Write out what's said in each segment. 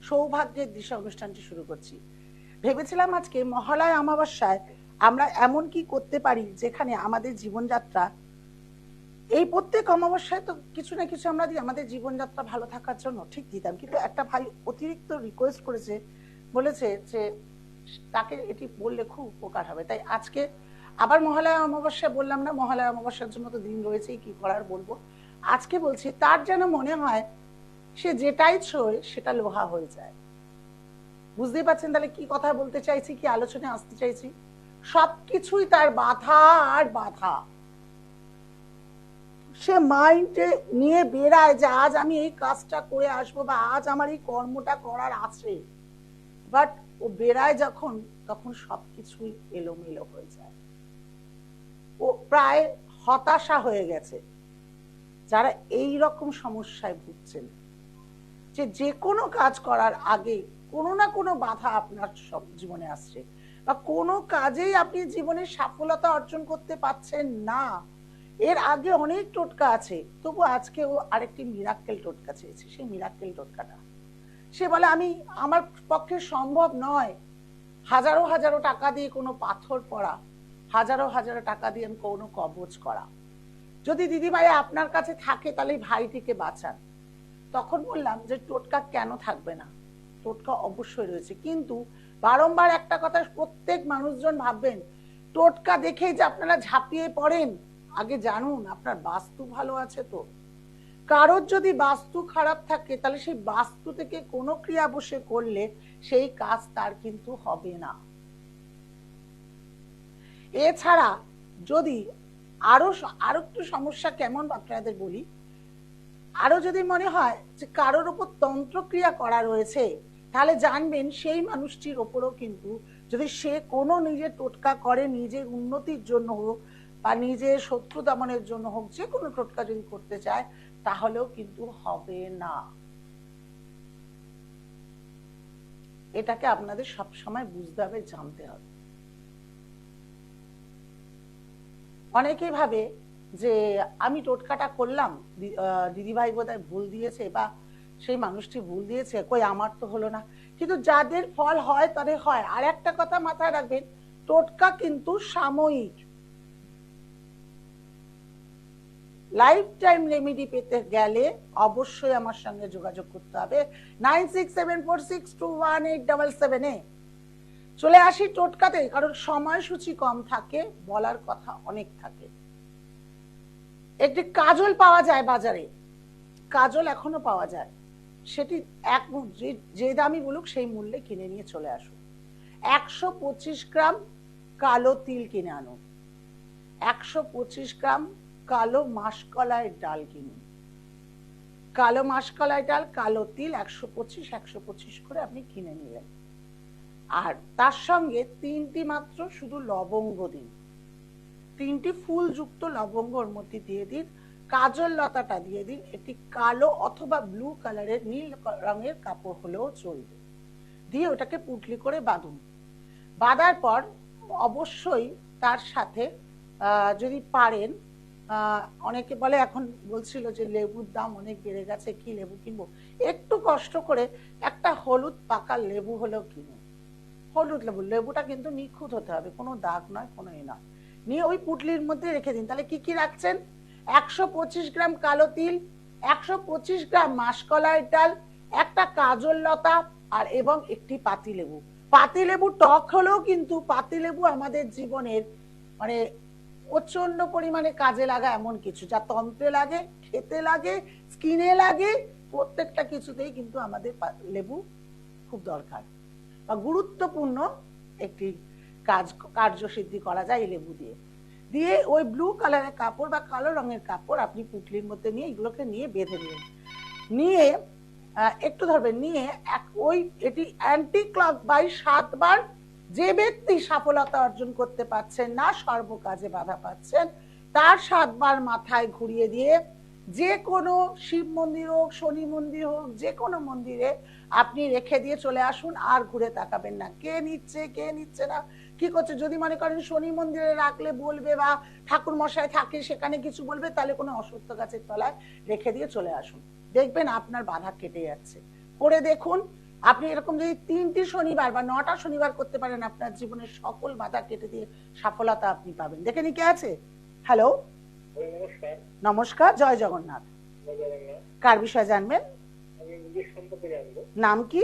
সৌভাগ্যের দিশা অনুষ্ঠানটি শুরু করছি। ভেবেছিলাম আজকে মহালয়া অমাবস্যায় আমরা এমন কি করতে পারি যেখানে আমাদের জীবনযাত্রা, এই প্রত্যেক অমাবস্যায় তো কিছু না কিছু আমরা দিই আমাদের জীবনযাত্রা ভালো থাকার জন্য, ঠিক দিতাম, কিন্তু একটা ভাই অতিরিক্ত রিকোয়েস্ট করেছে, বলেছে যে তাকে এটি বললে খুব উপকার হবে। তাই আজকে আবার মহালয়া অমাবস্যা বললাম না, মহালয়া অমাবস্যার জন্য তো দিন রয়েছেই, কি করার বলবো। আজকে বলছি তার যেন মনে হয় সে যেটাই ছোঁয় সেটা লোহা হয়ে যায়। বুঝতেই পারছেন তাহলে কি কথা বলতে চাইছি, কি আলোচনায় আসতে চাইছি। সবকিছুই তার বাধা আর বাধা। সে মাইন্ডে নিয়ে বেড়ায় যে আজ আমি এই কাজটা করে আসবো বা আজ আমার এই কর্মটা করার আছে, বাট ও বেড়ায় যখন, তখন সবকিছুই এলোমেলো হয়ে যায়। ও প্রায় হতাশা হয়ে গেছে। যারা এই রকম সমস্যায় ভুগছেন, যে কোনো কাজ করার আগে কোনো না কোনো বাধা আপনার সব জীবনে আসছে, বা কোনো কাজেই আপনি জীবনে সফলতা অর্জন করতে পারছেন না, এর আগে অনেক টোটকা আছে, তবু আজকে ও আরেকটি মিরাক্কেল টোটকা চেয়েছে। সেই মিরাক্কেল টোটকাটা সে বলে আমি, আমার পক্ষে সম্ভব নয় হাজারো হাজারো টাকা দিয়ে কোনো পাথর পড়া, হাজারো হাজারো টাকা দিয়ে কোনো কবচ করা। যদি দিদিভাই আপনার কাছে থাকে তাহলে ভাইটিকে বাঁচান। তখন বললাম যে টোটকা কেন থাকবে না, টোটকা অবশ্যই রয়েছে, কিন্তু বারংবার একটা কথা প্রত্যেক মানুষজন ভাববেন টোটকা দেখেই যে আপনারা ঝাঁপিয়ে পড়েন। আগে জানুন আপনার বাস্তু ভালো আছে তো। কারোর যদি বাস্তু খারাপ থাকে তাহলে সেই বাস্তু থেকে কোনো ক্রিয়া বসে করলে সেই কাজ তার কিন্তু হবে না। এছাড়া যদি আরো একটু সমস্যা কেমন আপনাদের বলি, আরো যদি মনে হয় যে কারোর উপর তন্ত্রক্রিয়া করা রয়েছে, তাহলে জানবেন সেই মানুষটির ওপরও কিন্তু, যদি সে কোনো নিজের টোটকা করে নিজের উন্নতির জন্য হোক বা নিজের শত্রু দমনের জন্য হোক, যে কোনো টোটকা যদি করতে চায় তাহলেও কিন্তু হবে না। এটাকে আপনাদের সবসময় বুঝতে হবে, জানতে হবে। অনেকেই ভাবে যে আমি টোটকাটা করলাম, দিদিভাই বোধহয় ভুল দিয়েছে বা সেই মানুষটি ভুল দিয়েছে, কই আমার তো হলো না। কিন্তু যাদের ফল হয় তাদের হয়। আর একটা কথা মাথায় রাখবেন, টোটকা কিন্তু সাময়িক। লাইফ টাইম রেমেডি পেতে গেলে অবশ্যই আমার সঙ্গে যোগাযোগ করতে হবে 9674621877 চলে আসি টোটকাতে, কারণ সময়সূচি কম থাকে, বলার কথা অনেক থাকে। একটি কাজল পাওয়া যায় বাজারে, কাজল এখনো পাওয়া যায়, সেটি যে দামি বলুক সেই মূল্যে কিনে নিয়ে চলে আসুন। 125 গ্রাম কালো তিল কিনে আনুন, 125 গ্রাম কালো মাসকলাই ডাল কিনুন। কালো মাসকলাই ডাল, কালো তিল 125 করে আপনি কিনে নিলেন। আর তার সঙ্গে 3টি মাত্র শুধু লবঙ্গ দিন, 3টি ফুলযুক্ত লবঙ্গর মধ্যে দিয়ে দিন। কাজল লতাটা দিয়ে দিন। একটি কালো অথবা ব্লু কালারের, নীল রঙের কাপড় হলেও চলবে, দিয়ে ওটাকে পুটলি করে বাঁধুন। বাঁধার পর অবশ্যই তার সাথে যদি পারেন, অনেকে বলে এখন বলছিল যে লেবুর দাম অনেক বেড়ে গেছে, কি লেবু কিনবো, একটু কষ্ট করে একটা হলুদ পাকা লেবু হলেও কিনুন। হলুদ লেবু, লেবুটা কিন্তু নিখুঁত হতে হবে, কোনো দাগ নয়, কোনো এ নয়। নিয়ে ওই পুটলির মধ্যে রেখে দিন। তাহলে কি কি রাখছেন, 125 গ্রাম কালো তিল, 125 গ্রাম মাসকলাই ডাল, একটা কাজল লতা, আর এবং একটি পাতিলেবু। পাতিলেবু টক হলেও কিন্তু পাতিলেবু আমাদের জীবনের মানে প্রচন্ড পরিমাণে কাজে লাগা এমন কিছু, যা তন্ত্রে লাগে, খেতে লাগে, স্কিনে লাগে, প্রত্যেকটা কিছুতেই কিন্তু আমাদের লেবু খুব দরকার বা গুরুত্বপূর্ণ একটি কার্যসিদ্ধি করা যায় এই লেবু দিয়ে। দিয়ে ওই ব্লু কালারের কাপড় বা কালো রঙের কাপড় আপনি পুটলির মধ্যে নিয়ে এগুলোকে নিয়ে বেঁধে নিন। নিয়ে একটু ধরবেন, নিয়ে ওই এটি অ্যান্টি ক্লকওয়াইজ 7 বার, যে ব্যক্তি সফলতা অর্জন করতে পারছেন না, সর্বকাজে বাধা পাচ্ছেন, তার 7 বার মাথায় ঘুরিয়ে দিয়ে যে কোনো শিব মন্দির হোক, শনি মন্দির হোক, যে কোনো মন্দিরে আপনি রেখে দিয়ে চলে আসুন। আর ঘুরে তাকাবেন না কে নিচ্ছে কে নিচ্ছে না, কি করছে। যদি মনে করেন শনি মন্দিরে রাখলে বলবে বা ঠাকুর মশাই থাকে সেখানে কিছু বলবে, তাহলে কোনো অশ্বত্থ গাছের তলায় রেখে দিয়ে চলে আসুন, দেখবেন আপনার বাধা কেটে যাচ্ছে। করে দেখুন, আপনি এরকম যদি 3টি শনিবার বা 9টা শনিবার করতে পারেন, আপনার জীবনের সকল বাধা কেটে দিয়ে সফলতা আপনি পাবেন। দেখে নি কে আছে। হ্যালো, নমস্কার। নমস্কার, জয় জগন্নাথ। কার বিষয়ে জানবেন? আমি নিজের সম্পর্কে জানবো। নাম কি?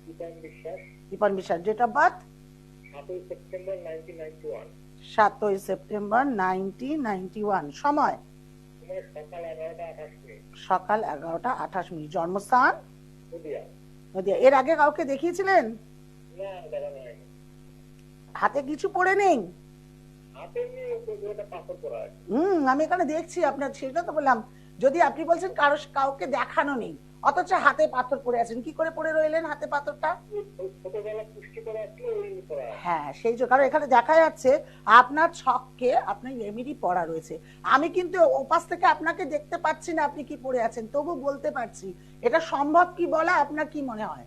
দীপন Biswas. Dipan Biswas. Date of birth? 7ই সেপ্টেম্বর 1991। 7ই সেপ্টেম্বর 1991। সময়? সকাল 11টা 28 মিনিট। সকাল 11টা 28 মিনিট। জন্মস্থান? নদিয়া। নদিয়া। এর আগে কাউকে দেখিয়েছিলেন? না, দাদা নয়। হাতে কিছু পড়ে নেই? হাতে নিয়ে ওটা পাথর পড়া আছে। আমি এখানে দেখছি আপনার, সেটা তো বললাম। যদি আপনি বলছেন কাউকে দেখানো নেই, অথচ হাতে পাথর পড়ে আছেন, কি করে পড়ে রইলেন হাতে পাথরটা? ছোটবেলা পুষ্টি করা আসলে ওই পড়া। হ্যাঁ, সেই যে, কারণ এখানে দেখা যাচ্ছে আপনার ছককে আপনার এমনি পড়া রয়েছে। আমি কিন্তু ওপাশ থেকে আপনাকে দেখতে পাচ্ছি না আপনি কি পড়ে আছেন, তবু বলতে পারছি। এটা সম্ভব কি বলা, আপনার কি মনে হয়?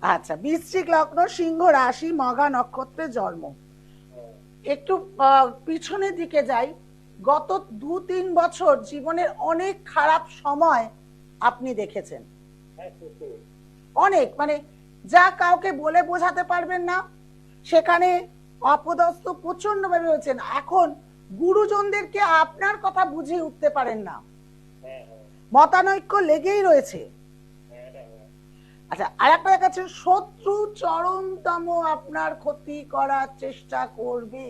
আচ্ছা, বৃশ্চিক লগ্ন, সিংহ রাশি, মঘা নক্ষত্রে জন্ম। একটু পিছনের দিকে যাই। গত 2-3 বছর জীবনের অনেক খারাপ সময় আপনি দেখেছেন, অনেক, মানে যা কাউকে বলে বোঝাতে পারবেন না। সেখানে অপদস্থ প্রচন্ড ভাবে হয়েছেন। এখন গুরুজনদেরকে আপনার কথা বুঝিয়ে উঠতে পারেন না, মতানৈক্য লেগেই রয়েছে। আচ্ছা, আর একটা দেখাচ্ছে শত্রু চরমতম আপনার ক্ষতি করার চেষ্টা করবে।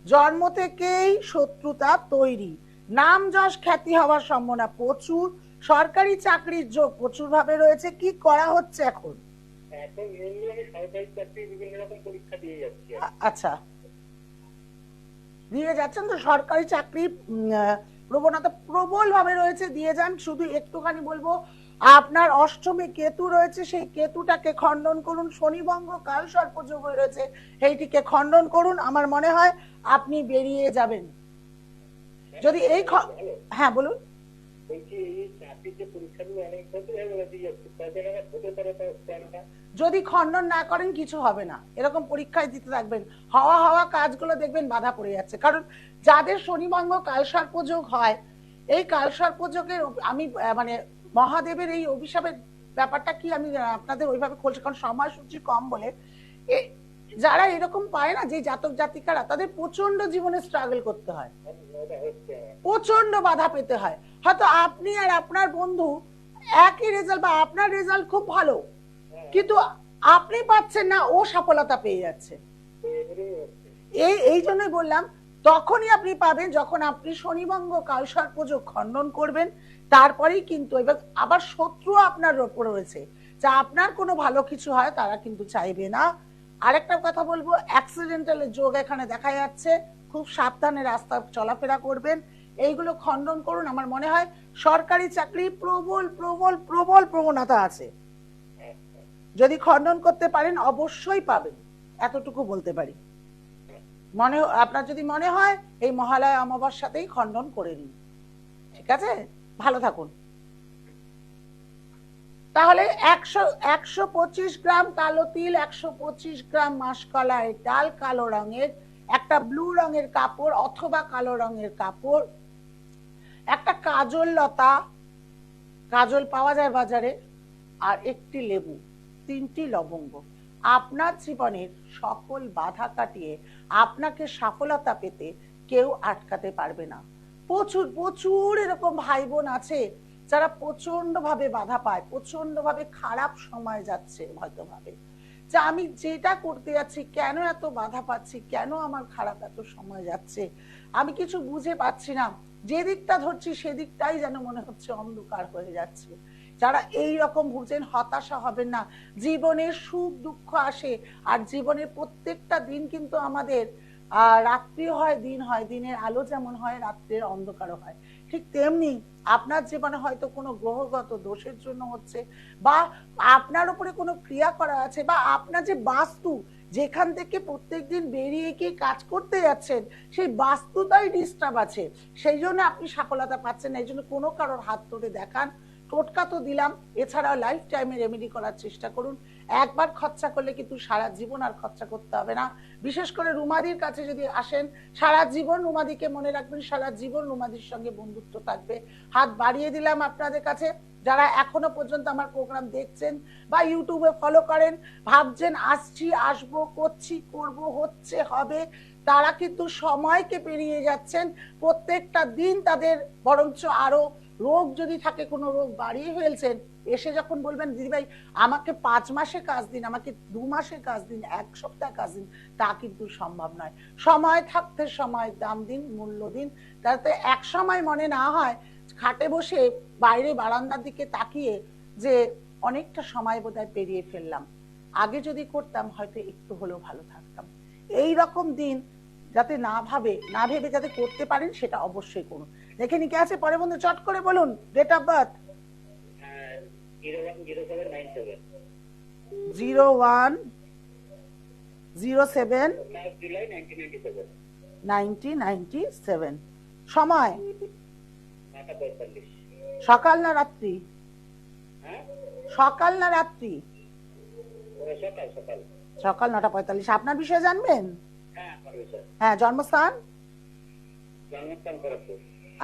জন্ম থেকেই শত্রুতা তৈরি। নাম যশ খ্যাতি হওয়ার সম্ভাবনা প্রচুর। সরকারি চাকরির যোগ প্রচুর ভাবে রয়েছে। কি করা হচ্ছে এখন? আচ্ছা, দিয়ে যাচ্ছেন তো সরকারি চাকরি, প্রবণতা প্রবল ভাবে রয়েছে, দিয়ে যান। শুধু একটুখানি বলবো, আপনার অষ্টমে কেতু রয়েছে, সেই কেতুটাকে খণ্ডন করুন। শনিভঙ্গ কাল সর্পযোগ রয়েছে, সেইটিকে খণ্ডন করুন। আমার মনে হয় আপনি বেরিয়ে যাবেন। যদি এই হ্যাঁ বলুন। যদি খণ্ডন না করেন কিছু হবে না, এরকম পরীক্ষায় দিতে থাকবেন। হওয়া কাজগুলো দেখবেন বাধা পড়ে যাচ্ছে। কারণ যাদের শনিভঙ্গ কালসর্পযোগ হয়, এই কালসর্পযোগের আমি মানে মহাদেবের এই অভিশাপের ব্যাপারটা কি আমি আপনাদের ওইভাবে খুলছি, কারণ সময়সূচি কম বলে। যারা এরকম পায় না, যে জাতক জাতিকারা, তাদের প্রচন্ড জীবনে স্ট্রাগল করতে হয়, প্রচন্ড বাধা পেতে হয়। হয়তো আপনি আর আপনার বন্ধু একই রেজাল্ট, বা আপনার রেজাল্ট খুব ভালো, কিন্তু আপনি পাচ্ছেন না, ও সফলতা পেয়ে যাচ্ছে। এই জন্যই বললাম, তখনই আপনি পাবেন যখন আপনি শনিভঙ্গ কালসর্পযোগ খণ্ডন করবেন। তারপরেই কিন্তু এবার আবার শত্রু আপনার উপর রয়েছে, যা আপনার কোনো ভালো কিছু হয় তারা কিন্তু চাইবে না। আরেকটা কথা বলবো, অ্যাক্সিডেন্টাল যোগ এখানে দেখা যাচ্ছে, খুব সাবধানে রাস্তা চলাফেরা করবেন। এইগুলো খণ্ডন করুন। আমার মনে হয় সরকারি চাকরি প্রবল প্রবল প্রবল প্রবণতা আছে, যদি খণ্ডন করতে পারেন অবশ্যই পাবেন, এতটুকু বলতে পারি। আপনার যদি মনে হয় এই মহালয়া অমাবস্যাতেই খণ্ডন করে নিন, ঠিক আছে? ভালো থাকুন। তাহলে 125 গ্রাম কালো তিল, 125 গ্রাম মাসকলাই ডাল, কালো রঙের একটা ব্লু রঙের কাপড় অথবা কালো রঙের কাপড়, একটা কাজল লতা, কাজল পাওয়া যায় বাজারে, আর একটি লেবু, 3টি লবঙ্গ। আপনার জীবনের সকল বাধা কাটিয়ে আপনাকে সফলতা পেতে কেউ আটকাতে পারবে না। প্রচুর প্রচুর এরকম ভাই বোন আছে যারা প্রচন্ড ভাবে বাধা পায়, প্রচন্ড ভাবে খারাপ সময় যাচ্ছে, হয়তো ভাবে যে আমি যেটা করতে যাচ্ছি কেন এত বাধা পাচ্ছি, কেন আমার খারাপ এত সময় যাচ্ছে, আমি কিছু বুঝে পাচ্ছি না। যে দিকটা ধরছি সেদিকটাই যেন মনে হচ্ছে অন্ধকার হয়ে যাচ্ছে। যারা এই রকম ভুগছেন, হতাশা হবেন না। জীবনের সুখ দুঃখ আসে, আর জীবনের প্রত্যেকটা দিন কিন্তু আমাদের রাত্রি হয় দিন হয়, দিনের আলো যেমন হয় রাত্রের অন্ধকারও হয়, ঠিক তেমনি আপনার জীবনে হয়তো কোনো গ্রহগত দোষের জন্য হচ্ছে, বা আপনার উপরে কোনো ক্রিয়া করা আছে, বা আপনার যে বাস্তু যেখান থেকে প্রত্যেকদিন বেরিয়ে গিয়ে কাজ করতে যাচ্ছেন, সেই বাস্তুটাই ডিস্টার্ব আছে, সেই জন্য আপনি সফলতা পাচ্ছেন না। এই জন্য কোনো কারোর হাত ধরে দেখান, টোটকা তো দিলাম, এছাড়াও লাইফ টাইমে রেমেডি করার চেষ্টা করুন। একবার খরচা করলে কিন্তু সারা জীবন আর খরচা করতে হবে না। বিশেষ করে রুমাদির কাছে যদি আসেন, সারা জীবন রুমাদিকে মনে রাখবেন, সারা জীবন রুমাদির সঙ্গে বন্ধুত্ব থাকবে। হাত বাড়িয়ে দিলাম আপনাদের কাছে, যারা এখনো পর্যন্ত আমার প্রোগ্রাম দেখছেন বা ইউটিউবে ফলো করেন, ভাবছেন আসছি, আসবো, করছি, করব, হচ্ছে, হবে, তারা কিন্তু সময়কে পেরিয়ে যাচ্ছেন। প্রত্যেকটা দিন তাদের বরঞ্চ আরো রোগ যদি থাকে, কোনো রোগ বাড়িয়ে ফেলছেন, এসে যখন বলবেন দিদিভাই আমাকে 5 মাসে কাজ দিন, আমাকে 2 মাসে কাজ দিন, 1 সপ্তাহ কাজ দিন, তা কিন্তু সম্ভব নয়। সময় থাকতে সময় দাম দিন, মূল্য দিন, যাতে এক সময় মনে না হয় খাটে বসে বাইরে বারান্দার দিকে তাকিয়ে যে অনেকটা সময় বোধহয় পেরিয়ে ফেললাম, আগে যদি করতাম হয়তো একটু হলেও ভালো থাকতাম। এই রকম দিন যাতে না ভেবে যাতে করতে পারেন, সেটা অবশ্যই করুন। দেখে নি কে আছে পরে বন্ধু, চট করে বলুন ডেট অফ বার্থ। 010797 0107 জুলাই 1997। 1997। সময় 9:45। সকাল না রাত্রি? হ্যাঁ, সকাল না রাত্রি? সকাল সকাল। সকাল 9:45। আপনার বিষয়ে জানবেন? হ্যাঁ, আমার বিষয়। হ্যাঁ, জন্মস্থান? জন্মস্থান খড়গপুর।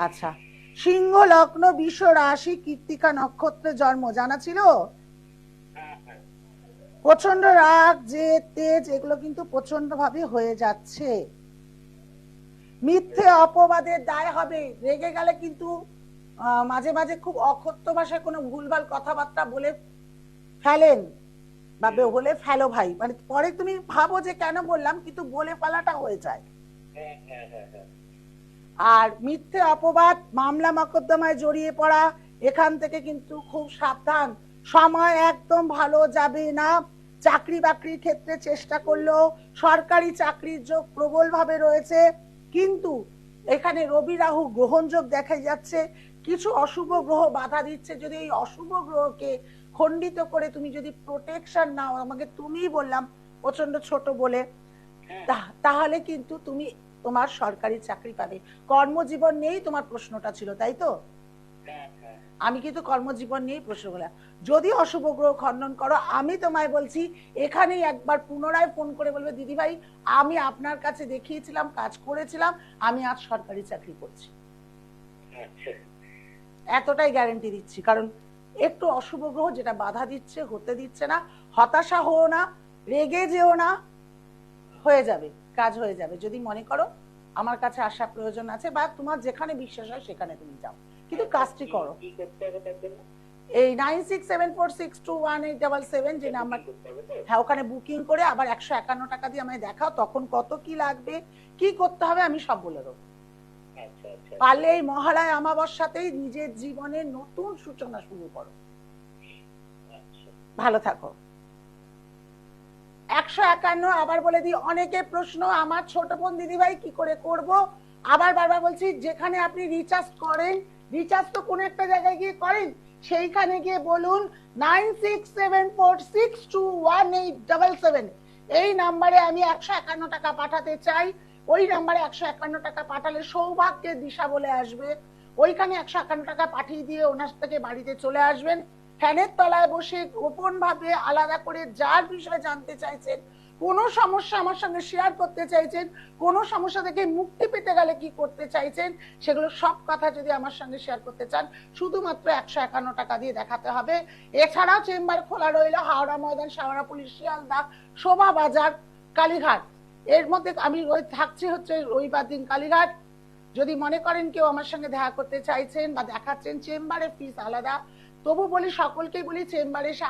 আচ্ছা, সিংহ লগ্ন, বৃষ রাশি, কৃত্তিকা নক্ষত্রে জন্ম, জানা ছিল? হ্যাঁ হ্যাঁ। প্রচন্ড রাগ, যে তেজ, এগুলো কিন্তু প্রচন্ড ভাবে হয়ে যাচ্ছে। মিথ্যে অপবাদের দায় হবে। রেগে গেলে কিন্তু মাঝে মাঝে খুব অকথ্য ভাষায় কোনো ভুলভাল কথাবার্তা বলে ফেলেন, বা বলে ফেলো ভাই, মানে পরে তুমি ভাবো যে কেন বললাম, কিন্তু বলে ফেলাটা হয়ে যায়। হ্যাঁ হ্যাঁ হ্যাঁ হ্যাঁ। আর মিথ্যে অপবাদ, মামলা মকদ্দমায় জড়িয়ে পড়া, এখান থেকে কিন্তু খুব সাবধান। সময় একদম ভালো যাবে না। চাকরি বাকরির ক্ষেত্রে চেষ্টা করলেও সরকারি চাকরির যোগ প্রবল ভাবে রয়েছে, কিন্তু এখানে রবি রাহু গ্রহণযোগ দেখা যাচ্ছে। কিছু অশুভ গ্রহ বাধা দিচ্ছে। যদি এই অশুভ গ্রহকে খণ্ডিত করে তুমি যদি প্রোটেকশন নাও, আমাকে তুমিই বললাম প্রচন্ড ছোট বলে, তাহলে কিন্তু তুমি তোমার সরকারি চাকরি পাবে। কর্মজীবন নেই তোমার প্রশ্নটা ছিল, তাই তো? আমি কিন্তু কর্মজীবন নিয়েই প্রশ্ন করলাম। যদি অশুভ গ্রহ খণ্ডন করো, আমি তোমায় বলছি এখানেই একবার পুনরায় ফোন করে বলবে দিদি ভাই আমি আপনার কাছে দেখিয়েছিলাম, কাজ করেছিলাম, আমি আজ সরকারি চাকরি করছি। এতটাই গ্যারেন্টি দিচ্ছি। কারণ একটু অশুভ গ্রহ যেটা বাধা দিচ্ছে, হতে দিচ্ছে না। হতাশা হও না, রেগে যেও না, হয়ে যাবে, কাজ হয়ে যাবে। যদি মনে করো আমার কাছে আসা প্রয়োজন আছে, বা তোমার যেখানে বিশ্বাস হয় সেখানে তুমি যাও, কিন্তু কাজটি করো। এই 9674621877 যে নাম্বার, হ্যাঁ, ওখানে বুকিং করে আবার 151 টাকা দিয়ে আমায় দেখাও, তখন কত কি লাগবে, কি করতে হবে আমি সব বলে দেবো। পারলে এই মহালয়া অমাবস্যাতেই নিজের জীবনের নতুন সূচনা শুরু করো। ভালো থাকো। 151 আবার বলে দিই, অনেকে প্রশ্ন, আমার ছোট বোন দিদি ভাই কি করে করব, আবার বারবার বলছি, যেখানে আপনি রিচার্জ করেন, রিচার্জ তো কোন একটা জায়গায় গিয়ে করেন, সেইখানে গিয়ে বলুন 9674621877 এই নাম্বারে আমি 151 টাকা পাঠাতে চাই। ওই নাম্বারে 151 টাকা পাঠালে সৌভাগ্যের দিশা বলে আসবে, ওইখানে 151 টাকা পাঠিয়ে দিয়ে ওনার থেকে বাড়িতে চলে আসবেন। ফ্যানের তলায় বসে গোপন ভাবে আলাদা করে যার বিষয়ে জানতে চাইছেন, কোন সমস্যা আমার সঙ্গে শেয়ার করতে চাইছেন, কোন সমস্যা থেকে মুক্তি পেতে গেলে কি করতে চাইছেন, সেগুলো সব কথা যদি আমার সঙ্গে শেয়ার করতে চান, শুধুমাত্র 151 টাকা দিয়ে দেখাতে হবে। এছাড়াও চেম্বার খোলা রইল হাওড়া ময়দান, শাওড়া পুলিশ, শিয়ালদা, শোভা বাজার, কালীঘাট। এর মধ্যে আমি থাকছি হচ্ছে রবিবার দিন কালীঘাট। যদি মনে করেন কেউ আমার সঙ্গে দেখা করতে চাইছেন বা দেখাচ্ছেন, চেম্বারের ফিস আলাদা। তবু বলি, সকলকেই বলি চেম্বারে এসে,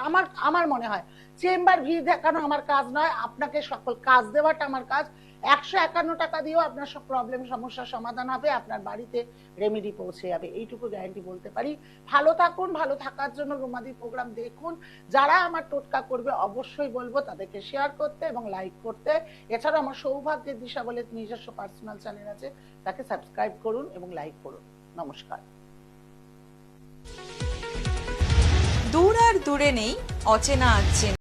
আমার মনে হয় চেম্বার ভিড় দেখানো আমার কাজ নয়, আপনাকে সকল কাজ দেওয়াটা আমার কাজ। 151 টাকা দিয়েও আপনার সব প্রবলেম সমস্যার সমাধান হবে, আপনার বাড়িতে রেমেডি পৌঁছে যাবে, এইটুকু গ্যারান্টি বলতে পারি। ভালো থাকুন। ভালো থাকার জন্য রুমাদির প্রোগ্রাম দেখুন। যারা আমার টোটকা করবে অবশ্যই বলবো তাদেরকে শেয়ার করতে এবং লাইক করতে। এছাড়া আমার সৌভাগ্যের দিশা বলে নিজস্ব পার্সোনাল চ্যানেল আছে, তাকে সাবস্ক্রাইব করুন এবং লাইক করুন। নমস্কার। দূর আর দূরে নেই অচেনা আছেন।